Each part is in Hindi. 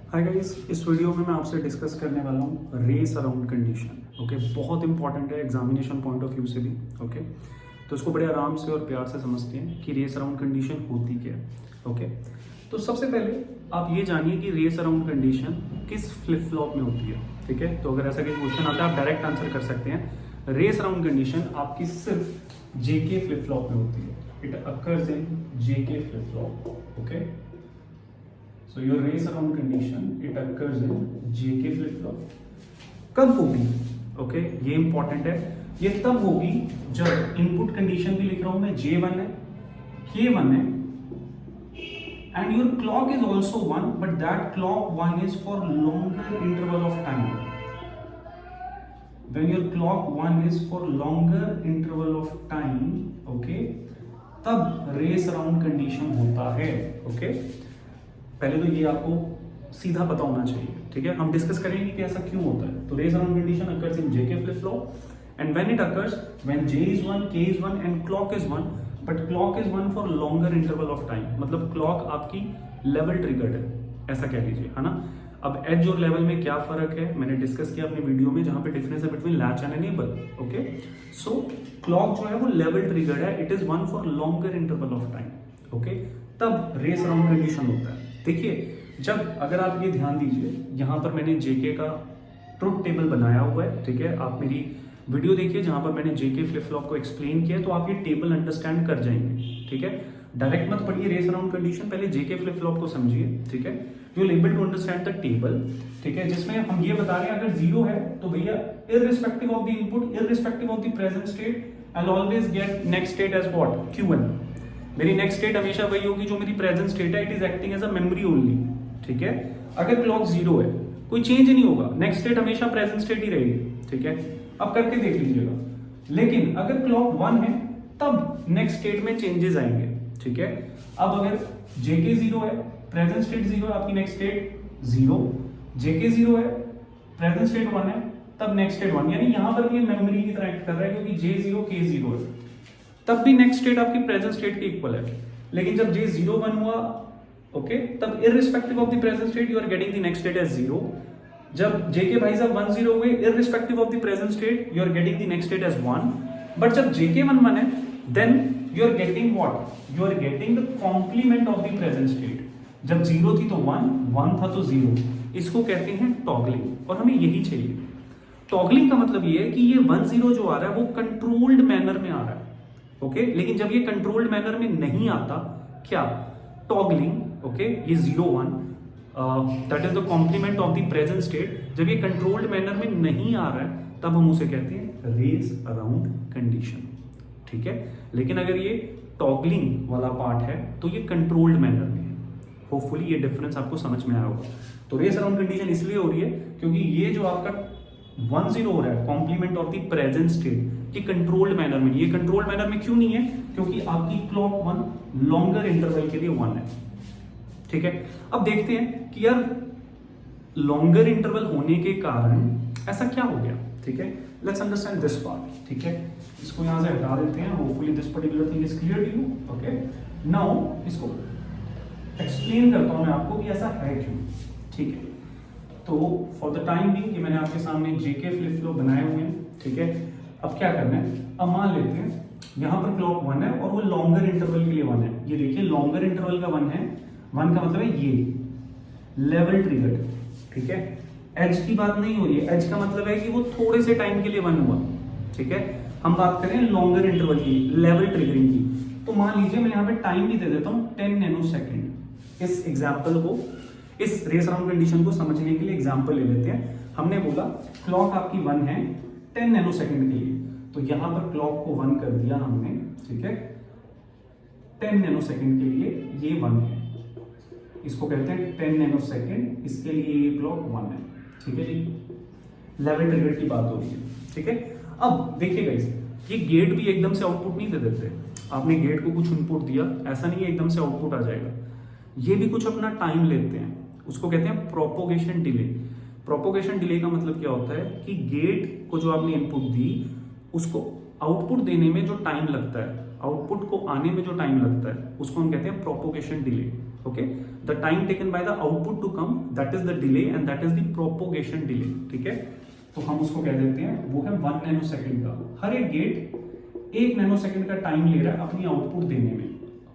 हाय गाइस, इस वीडियो में मैं आपसे डिस्कस करने वाला हूँ रेस अराउंड कंडीशन। ओके, बहुत इंपॉर्टेंट है एग्जामिनेशन पॉइंट ऑफ व्यू से भी। ओके, तो इसको बड़े आराम से और प्यार से समझते हैं कि रेस अराउंड कंडीशन होती क्या है। ओके, तो सबसे पहले आप ये जानिए कि रेस अराउंड कंडीशन किस फ्लिप फ्लॉप में होती है। ठीक है, तो अगर ऐसा कोई क्वेश्चन आता है आप डायरेक्ट आंसर कर सकते हैं। रेस अराउंड कंडीशन आपकी सिर्फ जेके फ्लिप फ्लॉप में होती है। It occurs in JK flip flop. Okay, so your race around condition it occurs in JK flip flop। कब होगी? ओके, ये इंपॉर्टेंट है। ये तब होगी जब इनपुट कंडीशन भी लिख रहा हूं मैं, J1 है, K1 है, and your clock is also 1, but that clock 1 is for longer interval of time। when your clock 1 is for longer interval of time, okay, तब रेस अराउंड कंडीशन होता है। ओके, पहले तो ये आपको सीधा पता होना चाहिए। ठीक है, हम डिस्कस करेंगे कि ऐसा क्यों होता है। तो race around condition occurs in JK flip flop and when it occurs when J is 1, K is 1 and clock is 1, but clock is 1 for longer interval of time. मतलब क्लॉक आपकी लेवल ट्रिगर्ड है, ऐसा कह लीजिए, है ना। अब एज और लेवल में क्या फर्क है मैंने डिस्कस किया अपने वीडियो में, जहां पे डिफरेंस है between latch and enable. Okay, so clock जो है वो लेवल ट्रिगर्ड है, it is 1 for longer interval of time. Okay, तब रेस अराउंड कंडीशन होता है। देखिए, जब अगर आप ये ध्यान दीजिए, यहां पर मैंने जेके का ट्रुथ टेबल बनाया हुआ है। ठीक है, आप मेरी वीडियो देखिए जहां पर मैंने जेके फ्लिप फ्लॉप को एक्सप्लेन किया, तो आप ये टेबल अंडरस्टैंड कर जाएंगे। ठीक है, डायरेक्ट मत पढ़िए रेस अराउंड कंडीशन, पहले जेके फ्लिप फ्लॉप को समझिए। ठीक है, you will able to understand the table. ठीक है, जिसमें हम ये बता रहे हैं अगर जीरो है तो भैया irrespective of the input, irrespective of the present state, I will always get next state as what, Q1। मेरी नेक्स्ट स्टेट हमेशा वही होगी जो मेरी प्रेजेंट स्टेट है, it is acting as a memory only. ठीक है, अगर क्लॉक जीरो है कोई चेंज नहीं होगा, नेक्स्ट स्टेट हमेशा प्रेजेंट स्टेट ही रहेगी। ठीक है, अब करके देख लीजिएगा। लेकिन अगर क्लॉक 1 है तब नेक्स्ट स्टेट में चेंजेस आएंगे। ठीक है, अब अगर जेके जीरो है, प्रेजेंट स्टेट जीरो है, आपकी नेक्स्ट स्टेट जीरो, जेके जीरो है, प्रेजेंट स्टेट 1 है, तब नेक्स्ट स्टेट 1। यानी यहां पर भी मेमोरी की तरह एक्ट कर रहा है, क्योंकि जे जीरो के जीरो है, तब भी नेक्स्ट स्टेट आपकी प्रेजेंट स्टेट के इक्वल है। लेकिन जब जे जीरो 1 हुआ, ओके, तब irrespective of the present state you are getting the next state as zero. जब जेके भाई साहब 1 0 हुए, irrespective of the present state you are getting the next state as 1। But जब जेके 1 1 है, then you are getting what, you are getting the complement of the present state. जब जीरो थी तो 1, 1 था तो जीरो। इसको कहते हैं टॉगलिंग, और हमें यही चाहिए। टॉगलिंग का मतलब ये है कि ये 1 0 जो आ रहा है वो कंट्रोल्ड मैनर में आ रहा है। ओके, लेकिन जब ये कंट्रोल्ड मैनर में नहीं आता, क्या, टॉगलिंग, ओके, ये 0 1 that is the complement of the present state, जब ये कंट्रोल्ड मैनर में नहीं आ रहा है तब हम उसे कहते हैं रेस अराउंड कंडीशन। ठीक है, लेकिन अगर ये टॉगलिंग वाला पार्ट है तो ये कंट्रोल्ड मैनर में है। होपफुली ये डिफरेंस आपको समझ में आया होगा। तो रेस अराउंड कंडीशन इसलिए हो रही है क्योंकि ये जो आपका 1 0 हो रहा है, complement of the present state, ये कंट्रोल्ड मैनर में। ये कंट्रोल्ड मैनर में क्यों नहीं है? क्योंकि आपकी क्लॉक 1 लॉन्गर इंटरवल के लिए 1 है। ठीक है, अब देखते हैं कि यार लॉन्गर इंटरवल होने के कारण ऐसा क्या हो गया। ठीक है, लेट्स अंडरस्टैंड दिस पार्ट। ठीक है, इसको यहां से हटा देते हैं। Hopefully this particular thing is clear to you. Okay, now इसको एक्सप्लेन करता हूं मैं आपको कि ऐसा है क्यों। ठीक है, तो फॉर द टाइम बीइंग कि मैंने आपके सामने जेके फ्लिप फ्लॉप बनाए हुए हैं। ठीक है, अब क्या करना है, अब मान लेते हैं यहां पर क्लॉक 1 है और वो लॉन्गर इंटरवल के लिए 1 है। ये देखिए लॉन्गर इंटरवल का 1 है, 1 का मतलब है ये लेवल ट्रिगर्ड। ठीक है, एज की बात नहीं हो रही है, एज का मतलब है कि वो थोड़े से टाइम के लिए 1 हुआ। ठीक है, हम बात करें लॉन्गर इंटरवल की, लेवल ट्रिगरिंग की। तो मान लीजिए मैं यहां पे टाइम भी दे देता हूं 10 नैनो सेकेंड। इस एग्जाम्पल को, इस रेस अराउंड कंडीशन को समझने के लिए एग्जाम्पल ले लेते हैं। हमने बोला क्लॉक आपकी 1 है 10 नैनो सेकेंड के लिए, तो यहां पर क्लॉक को 1 कर दिया हमने। ठीक है, 10 नैनो सेकेंड के लिए ये 1 है, इसको कहते हैं 10 नैनो सेकेंड, इसके लिए ये क्लॉक 1 है। ठीक है जी, लेवल ट्रिगर की बात हो रही है। ठीक है, अब देखिएगा ये गेट भी एकदम से आउटपुट नहीं दे देते। आपने गेट को कुछ इनपुट दिया, ऐसा नहीं है एकदम से आउटपुट आ जाएगा। ये भी कुछ अपना टाइम लेते हैं, उसको कहते हैं प्रोपोगेशन डिले। प्रोपोगेशन डिले का मतलब क्या होता है कि गेट को जो आपने इनपुट दी उसको आउटपुट देने में जो टाइम लगता है, आउटपुट को आने में जो टाइम लगता है, उसको हम कहते हैं propagation delay. Okay, the time taken by the output to come, that is the delay and that is the propagation delay. ठीक है, तो हम उसको कह देते हैं, वो है 1 नैनो सेकेंड का। हर एक गेट 1 नैनो सेकेंड का टाइम ले रहा है अपनी आउटपुट देने में।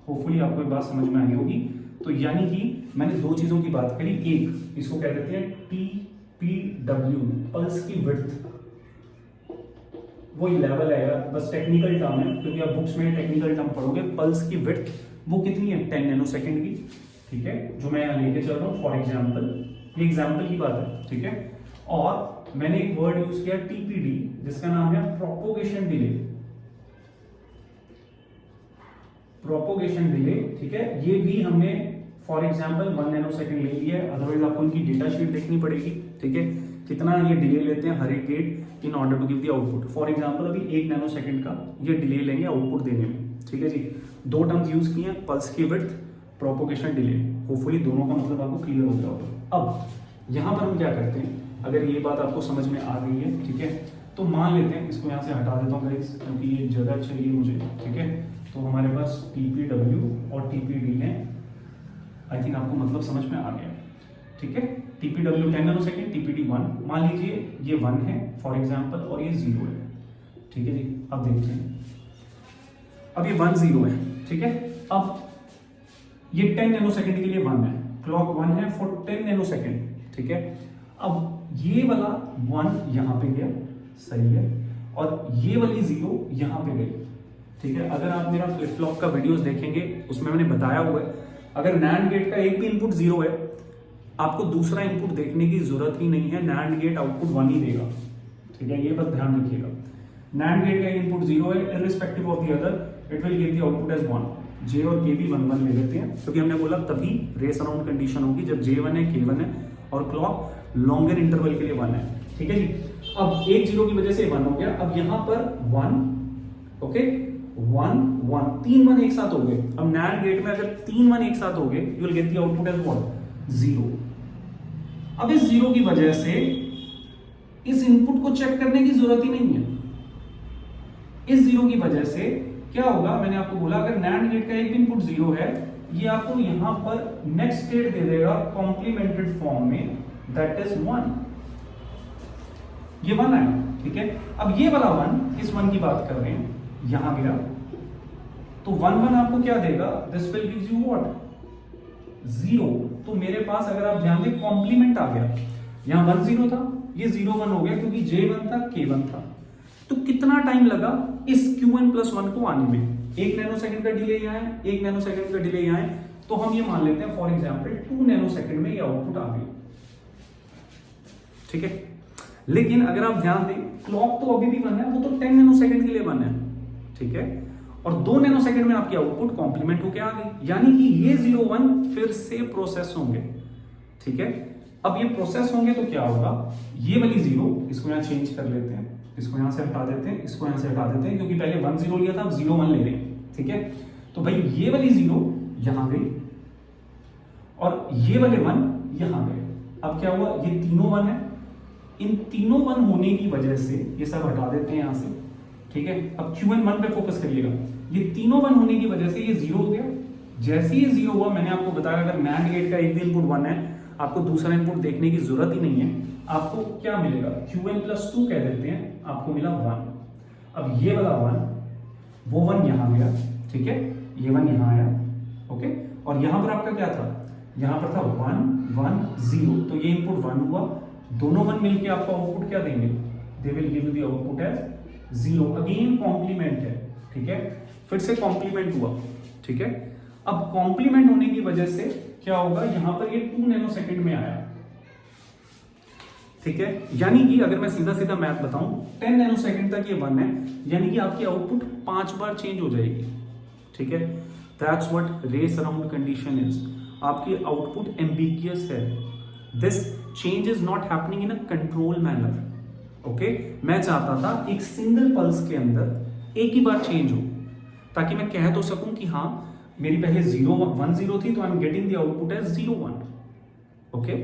होपफुली आपको ये बात समझ में आई होगी। तो यानी कि मैंने दो चीजों की बात करी, एक इसको कह देते हैं TPW, पल्स की विड्थ, वो लेवल आएगा, बस टेक्निकल टर्म है क्योंकि आप बुक्स में टेक्निकल टर्म पढ़ोगे। पल्स की विड्थ वो कितनी है, 10 नैनो सेकेंड की। ठीक है, जो मैं यहाँ लेके चल रहा हूँ फॉर एग्जाम्पल, ये एग्जाम्पल की बात है। ठीक है, और मैंने एक वर्ड यूज किया TPD, जिसका नाम है प्रोपोगेशन डिले। प्रोपोगेशन डिले, ठीक है, ये भी हमने फॉर एग्जाम्पल 1 नैनो सेकेंड ले लिया है। अदरवाइज आपको इनकी डेटा शीट देखनी पड़ेगी। ठीक है, कितना ये डिले लेते हैं हर एक gate in order to give the output. For example अभी 1 नैनो सेकेंड का ये डिले लेंगे आउटपुट देने में। ठीक है जी, दो टर्म्स यूज किए हैं, पल्स की विड्थ, प्रोपोगेशन डिले। होपफुली दोनों का मतलब आपको क्लियर हो गया होगा। अब यहाँ पर हम क्या करते हैं, अगर ये बात आपको समझ में आ गई है, ठीक है, तो मान लेते हैं, इसको यहाँ से हटा देता हूँ गाइस क्योंकि ये जगह चाहिए मुझे। ठीक है, तो हमारे पास TPW और TPD है। आई थिंक आपको मतलब समझ में आ गया। ठीक है, TPW 10 नैनो सेकेंड, TPD 1। मान लीजिए ये 1 है फॉर एग्जाम्पल और ये 0 है। ठीक है जी, अब देखते हैं, अब ये 1 0 है। ठीक है, अब ये 10 नैनो सेकेंड के लिए 1 है, क्लॉक 1 है फॉर 10 नैनो सेकेंड। ठीक है, अब ये वाला 1 यहाँ पे गया, सही है, और ये वाली 0 यहाँ पे गई। ठीक है, अगर आप मेरा फ्लिप फ्लॉप का वीडियोस देखेंगे उसमें मैंने बताया हुआ है, अगर नैंड गेट का एक भी इनपुट 0 है, आपको दूसरा इनपुट देखने की जरूरत ही नहीं है, नैंड गेट आउटपुट 1 ही देगा। ठीक है, ये बस ध्यान रखिएगा, नैंड गेट का इनपुट 0 है, irrespective of the other it will give the output as 1। J और K भी 1 1 ले लेते हैं क्योंकि हमने बोला तभी रेस अराउंड कंडीशन होगी जब J1 है, K1 है और क्लॉक लॉन्गर इंटरवल के लिए 1 है। ठीक है जी, अब एक 0 की वजह से 1 हो गया। अब यहाँ पर 1, ओके, 1 1, 3 1 एक साथ हो गए। अब नैंड गेट में अगर 3 1 एक साथ हो गए, you will get the output as what, 0। अब इस 0 की वजह से इस इनपुट को चेक करने की जरूरत ही नहीं है। इस 0 की वजह से क्या होगा, मैंने आपको बोला अगर नैंड गेट का एक इनपुट 0 है, ये आपको यहां पर नेक्स्ट स्टेट दे देगा कॉम्प्लीमेंटेड फॉर्म में, दैट इज 1। ये 1 आया। ठीक है, अब ये वाला 1, इस 1 की बात कर रहे हैं, यहां गया तो 1 1 आपको क्या देगा, this will give you what, 0। तो मेरे पास अगर आप ध्यान दें कॉम्प्लीमेंट आ गया, यहां 1 0 था, ये 0 1 हो गया क्योंकि J1 था, K1 था। तो कितना टाइम लगा इस Qn+1 को आने में, 1 नैनो सेकंड का डिले यहाँ है, 1 नैनो सेकंड का डिले यहाँ है, तो हम ये मान लेते हैं फॉर एग्जांपल 2 नैनो सेकंड में ये आउटपुट आ गई। ठीक है, लेकिन अगर आप ध्यान दें क्लॉक तो अभी भी 1 है, वो तो 10 नैनो सेकंड के लिए 1 है। ठीक है, और 2 नैनो सेकंड में आपकी आउटपुट कॉम्प्लीमेंट होकर आ गई, यानी कि ये 0 1 फिर से प्रोसेस होंगे। ठीक है, अब ये प्रोसेस होंगे तो क्या होगा, ये वाली 0 इसको यहाँ चेंज कर लेते हैं, इसको यहां से हटा देते हैं, इसको यहां से हटा देते हैं क्योंकि पहले 1 0 लिया था, अब 0 1 ले रहे हैं। ठीक है, तो भाई ये वाली 0 यहां गई और ये वाले 1 यहां गए। अब क्या हुआ, ये तीनों 1 है, इन तीनों 1 होने की वजह से ये सब हटा देते हैं यहां से। ठीक है, अब Qn1 पे फोकस करिएगा, ये तीनों 1 होने की वजह से ये 0 हो गया। जैसे ही 0 हुआ, मैंने आपको बताया अगर नैंड गेट का एक भी इनपुट 1 है, आपको दूसरा इनपुट देखने की जरूरत ही नहीं है। आपको क्या मिलेगा, Qn+2 कह देते हैं, आपको मिला 1। अब ये वाला 1, वो 1 यहां गया। ठीक है, ये 1 यहां आया, ओके, और यहां पर आपका क्या था, यहां पर था 1 1 0, तो ये इनपुट 1 हुआ, दोनों 1 मिलके आपको आउटपुट क्या देंगे, they will give the output as 0। Again complement है। ठीक है, फिर से कॉम्प्लीमेंट हुआ। ठीक है, अब कॉम्प्लीमेंट होने की वजह से क्या होगा, यहां पर ये 2 नैनो सेकंड में आया। ठीक है, यानी कि अगर मैं सीधा सीधा मैथ बताऊं, 10 नैनो सेकंड तक ये 1 है, यानी कि आपकी आउटपुट 5 बार चेंज हो जाएगी। ठीक है, that's what race around condition is. आपकी आउटपुट एम्बिगियस है, this change is not happening in a control manner. Okay, मैं चाहता था एक सिंगल पल्स के अंदर एक ही बार चेंज हो, ताकि मैं कह तो सकूं कि हाँ मेरी पहले 0 1 0 थी, तो I am getting the output as 0 1। Okay,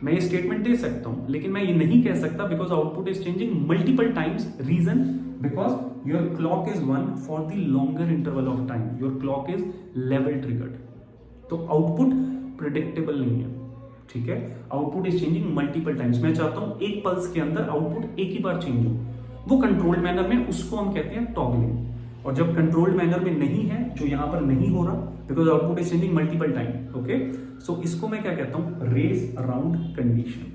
मैं ये स्टेटमेंट दे सकता हूं, लेकिन मैं ये नहीं कह सकता because output is changing multiple times. Reason, because your clock is 1 for the longer interval of time, your clock is level triggered. तो आउटपुट प्रिडिक्टेबल नहीं है, ठीक है। Output is changing multiple times. मैं चाहता हूं एक पल्स के अंदर आउटपुट एक ही बार चेंज हो, वो कंट्रोल्ड मैनर में, उसको हम कहते हैं टॉगलिंग। और जब कंट्रोल्ड मैनर में नहीं है, जो यहां पर नहीं हो रहा, because output is changing multiple time, okay, so इसको मैं क्या कहता हूं, रेस अराउंड कंडीशन,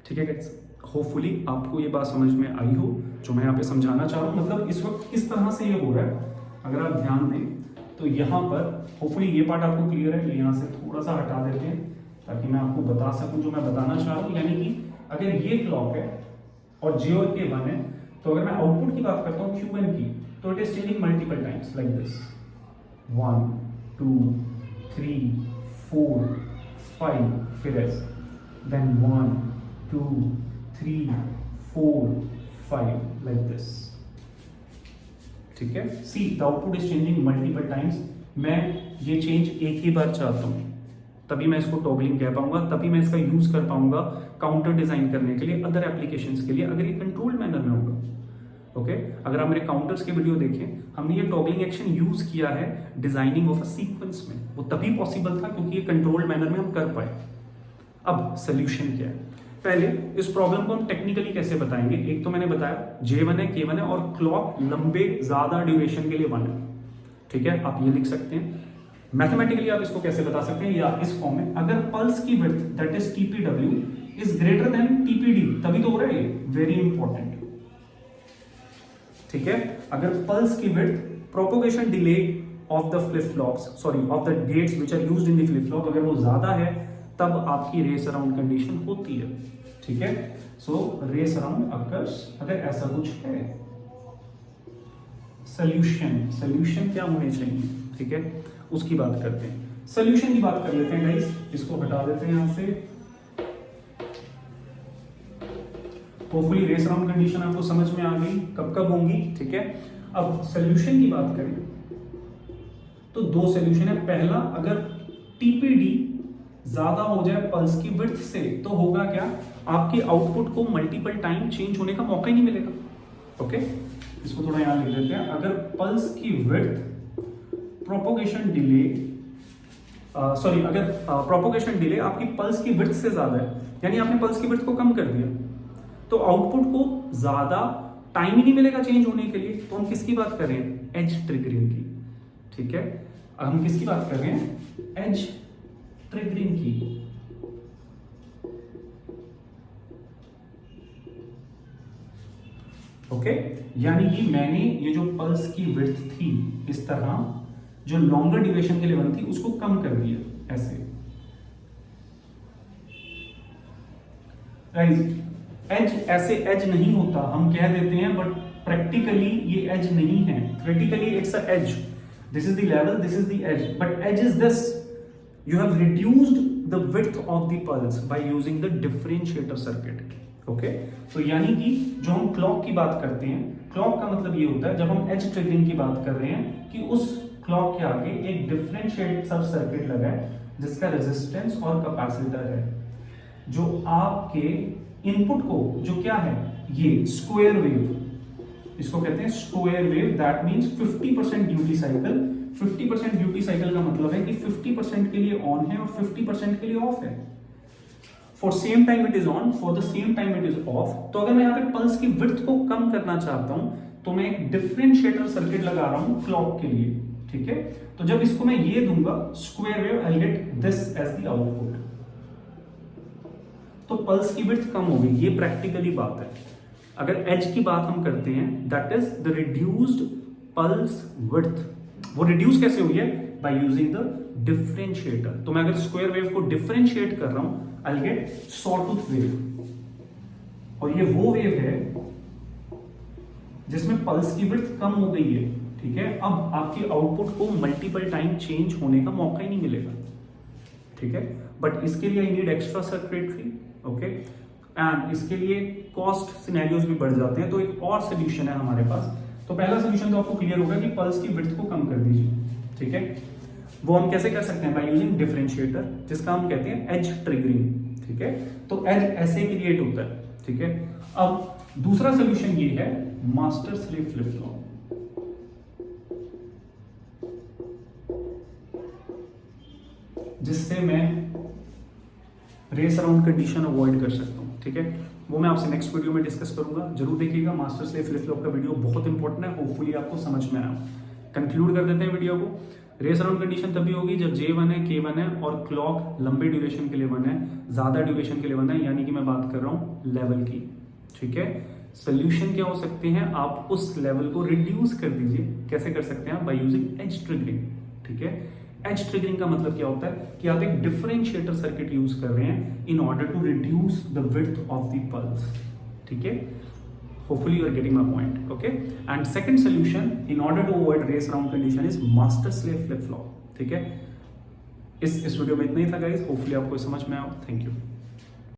ठीक है गाइस। होपफुली आपको ये बात समझ में आई हो जो मैं यहाँ पे समझाना चाह रहा हूँ। मतलब इस वक्त किस तरह से ये हो रहा है, अगर आप ध्यान दें तो यहाँ पर होपफुली ये पार्ट आपको क्लियर है। यहाँ से थोड़ा सा हटा देते हैं ताकि मैं आपको बता सकूं जो मैं बताना चाह रहा हूँ। यानी कि अगर ये क्लॉक है और J और K 1 है, तो अगर मैं आउटपुट की बात करता हूँ Q1 की, तो it is changing multiple times like this, 1 2 3 4 5, फिर ऐसे, देन 1 2 3 4 5 लाइक दिस, ठीक है। See the output is changing multiple times. मैं ये चेंज एक ही बार चाहता हूं, तभी मैं इसको टॉगलिंग कह पाऊंगा, तभी मैं इसका यूज कर पाऊंगा काउंटर डिजाइन करने के लिए, अदर एप्लीकेशंस के लिए, अगर ये कंट्रोल्ड मैनर में होगा, ओके। अगर आप मेरे काउंटर्स के वीडियो देखें, हमने ये टॉगलिंग एक्शन यूज किया है डिजाइनिंग ऑफ अ सीक्वेंस में, वो तभी पॉसिबल था क्योंकि ये कंट्रोल्ड मैनर में हम कर पाए। अब सोल्यूशन क्या है, पहले इस प्रॉब्लम को हम टेक्निकली कैसे बताएंगे। एक तो मैंने बताया J1 है, K1 है और क्लॉक लंबे ज्यादा ड्यूरेशन के लिए 1 है, ठीक है। आप ये लिख सकते हैं। मैथमेटिकली आप इसको कैसे बता सकते हैं, या इस फॉर्म में, अगर पल्स की width that is TPW is greater than TPD, तभी तो हो रहा है ये, वेरी इंपॉर्टेंट, ठीक है। अगर पल्स की width propagation delay of the flip flops, sorry of the gates which are used in the flip flop, अगर वो ज्यादा है तब आपकी रेस अराउंड कंडीशन होती है, ठीक है। सो रेस अराउंड अकर्स अगर ऐसा कुछ है। सोल्यूशन क्या होने चाहिए, ठीक है, उसकी बात करते हैं। सोल्यूशन की बात कर लेते हैं गाइस, इसको हटा देते हैं यहां से। होपफुली रेस अराउंड कंडीशन आपको समझ में आ गई कब कब होंगी, ठीक है। अब सोल्यूशन की बात करें तो दो सोल्यूशन है। पहला, अगर टीपीडी ज्यादा हो जाए पल्स की विड्थ से, तो होगा क्या, आपके आउटपुट को मल्टीपल टाइम चेंज होने का मौका ही नहीं मिलेगा, ओके। इसको थोड़ा यहां लिख देते हैं। अगर पल्स की विड्थ प्रोपोगेशन डिले, सॉरी, अगर प्रोपोगेशन डिले आपकी पल्स की विड्थ से ज्यादा है, यानी आपने पल्स की विड्थ को कम कर दिया, तो आउटपुट को ज्यादा टाइम ही नहीं मिलेगा चेंज होने के लिए। तो हम किसकी बात कर रहे हैं, एज ट्रिगरिंग की, ठीक है। हम किसकी बात कर रहे हैं, एज ट्रिगरिंग की, ओके। यानी कि मैंने ये जो पल्स की विड्थ थी इस तरह, जो लॉन्गर ड्यूरेशन के लिए वन थी, उसको कम कर दिया ऐसे। एज ऐसे एज नहीं होता, हम कह देते हैं, बट प्रैक्टिकली ये एज नहीं है। Theoretically it's a edge, this is the level, this is the edge, but edge is this, you have reduced the width of the pulse by using the differentiator circuit, okay। तो यानी कि जो हम क्लॉक की बात करते हैं, क्लॉक का मतलब ये होता है, जब हम एज ट्रिगरिंग की बात कर रहे हैं, कि उस क्लॉक के आगे एक डिफरेंशिएटर सर्किट लगा है जिसका रेजिस्टेंस और कैपेसिटर है, जो आपके इनपुट को, जो क्या है, ये स्क्वायर वेव, इसको कहते हैं square wave, that means 50% duty cycle. 50% duty cycle का मतलब है कि 50% के लिए ऑन है और 50% के लिए ऑफ है। For same time it is on, for the same time it is of. तो अगर मैं यहाँ पे पल्स की विड्थ को कम करना चाहता हूं, तो मैं एक डिफरेंशिएटर सर्किट लगा रहा हूं क्लॉक के लिए, ठीक है। तो जब इसको मैं ये दूंगा square wave, I get this edge the output, तो पल्स की विड्थ कम होगी, ये प्रैक्टिकली बात है। अगर एज की बात हम करते हैं, that is the reduced pulse width. वो रिड्यूस कैसे हुई है, बाय यूजिंग द डिफरेंशिएटर। तो मैं अगर स्क्वायर वेव को डिफरेंशिएट कर रहा हूं, आई गेट सॉटूथ वेव, और ये वो वेव है जिसमें पल्स की विड्थ कम हो गई है, ठीक है। अब आपके आउटपुट को मल्टीपल टाइम चेंज होने का मौका ही नहीं मिलेगा, ठीक है। बट इसके लिए I need extra circuitry, okay, and इसके लिए कॉस्ट सिनेरियोज भी बढ़ जाते हैं। तो एक और सोल्यूशन है हमारे पास। तो पहला सोल्यूशन तो आपको क्लियर होगा कि पल्स की विड्थ को कम कर दीजिए, ठीक है। वो हम कैसे कर सकते हैं, बाय यूजिंग डिफरेंशिएटर, जिसका हम कहते हैं एज ट्रिगरिंग, ठीक है। तो एज ऐसे क्रिएट होता है, ठीक है। अब दूसरा सोल्यूशन ये है मास्टर स्लेव फ्लिप फ्लॉप। जिससे मैं रेस अराउंड कंडीशन अवॉइड कर सकता हूँ, ठीक है। वो मैं आपसे नेक्स्ट वीडियो में डिस्कस करूंगा, जरूर देखिएगा। मास्टर स्लेव फ्लिप फ्लॉप का वीडियो बहुत इंपॉर्टेंट है, होपफुली आपको समझ में आया। कंक्लूड कर देते हैं वीडियो को। रेस अराउंड कंडीशन तभी होगी जब J1 है, K1 है और क्लॉक लंबे ड्यूरेशन के लिए 1 है, ज्यादा ड्यूरेशन के लिए 1 है, यानी कि मैं बात कर रहा हूँ लेवल की, ठीक है। सोल्यूशन क्या हो सकते हैं, आप उस लेवल को रिड्यूस कर दीजिए। कैसे कर सकते हैं, बाय यूजिंग एज ट्रिगरिंग, ठीक है। एज ट्रिगरिंग का मतलब क्या होता है कि आप एक डिफरेंशिएटर सर्किट यूज कर रहे हैं in order to reduce the width of the pulse, ठीक है। Hopefully you are getting my point, okay? And second solution in order to avoid race around condition is master slave flip flop, ठीक है। इस वीडियो में इतना ही था गाइस, होपफुली आपको समझ में आया। Thank you.